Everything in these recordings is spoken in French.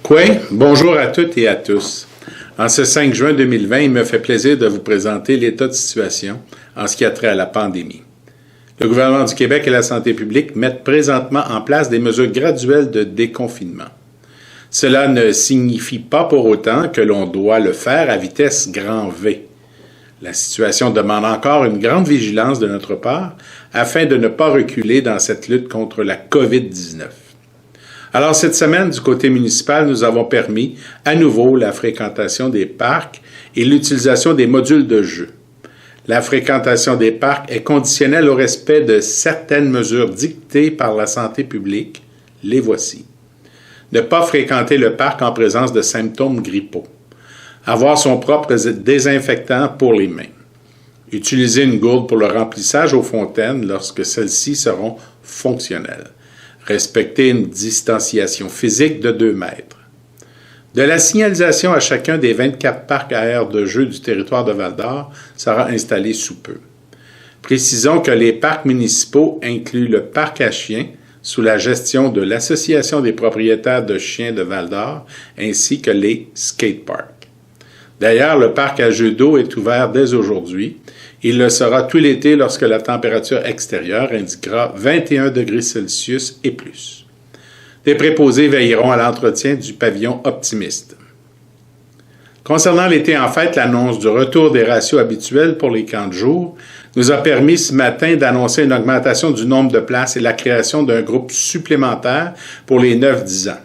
Oui, bonjour à toutes et à tous. En ce 5 juin 2020, il me fait plaisir de vous présenter l'état de situation en ce qui a trait à la pandémie. Le gouvernement du Québec et la santé publique mettent présentement en place des mesures graduelles de déconfinement. Cela ne signifie pas pour autant que l'on doit le faire à vitesse grand V. La situation demande encore une grande vigilance de notre part afin de ne pas reculer dans cette lutte contre la COVID-19. Alors, cette semaine, du côté municipal, nous avons permis à nouveau la fréquentation des parcs et l'utilisation des modules de jeu. La fréquentation des parcs est conditionnelle au respect de certaines mesures dictées par la santé publique. Les voici. Ne pas fréquenter le parc en présence de symptômes grippaux. Avoir son propre désinfectant pour les mains. Utiliser une gourde pour le remplissage aux fontaines lorsque celles-ci seront fonctionnelles. Respecter une distanciation physique de 2 mètres. De la signalisation à chacun des 24 parcs à aires de jeu du territoire de Val-d'Or sera installée sous peu. Précisons que les parcs municipaux incluent le parc à chiens sous la gestion de l'Association des propriétaires de chiens de Val-d'Or ainsi que les skateparks. D'ailleurs, le parc à jeux d'eau est ouvert dès aujourd'hui. Il le sera tout l'été lorsque la température extérieure indiquera 21 degrés Celsius et plus. Des préposés veilleront à l'entretien du pavillon optimiste. Concernant l'été en fête, l'annonce du retour des ratios habituels pour les camps de jour nous a permis ce matin d'annoncer une augmentation du nombre de places et la création d'un groupe supplémentaire pour les 9-10 ans.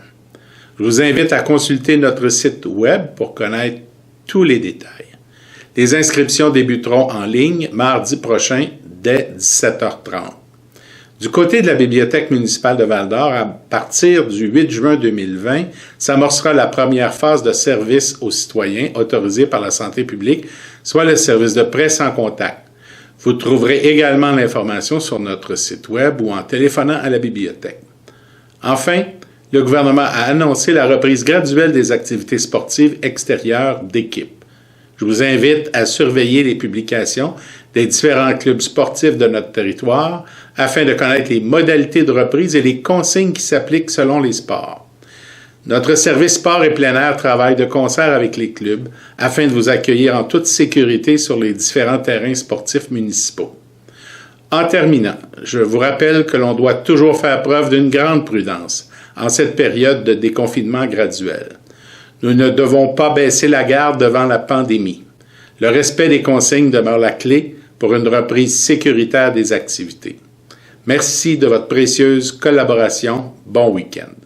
Je vous invite à consulter notre site web pour connaître tous les détails. Les inscriptions débuteront en ligne mardi prochain dès 17h30. Du côté de la Bibliothèque municipale de Val-d'Or, à partir du 8 juin 2020, s'amorcera la première phase de service aux citoyens autorisée par la santé publique, soit le service de prêt sans contact. Vous trouverez également l'information sur notre site web ou en téléphonant à la bibliothèque. Enfin, le gouvernement a annoncé la reprise graduelle des activités sportives extérieures d'équipe. Je vous invite à surveiller les publications des différents clubs sportifs de notre territoire afin de connaître les modalités de reprise et les consignes qui s'appliquent selon les sports. Notre service sport et plein air travaille de concert avec les clubs afin de vous accueillir en toute sécurité sur les différents terrains sportifs municipaux. En terminant, je vous rappelle que l'on doit toujours faire preuve d'une grande prudence en cette période de déconfinement graduel. Nous ne devons pas baisser la garde devant la pandémie. Le respect des consignes demeure la clé pour une reprise sécuritaire des activités. Merci de votre précieuse collaboration. Bon week-end.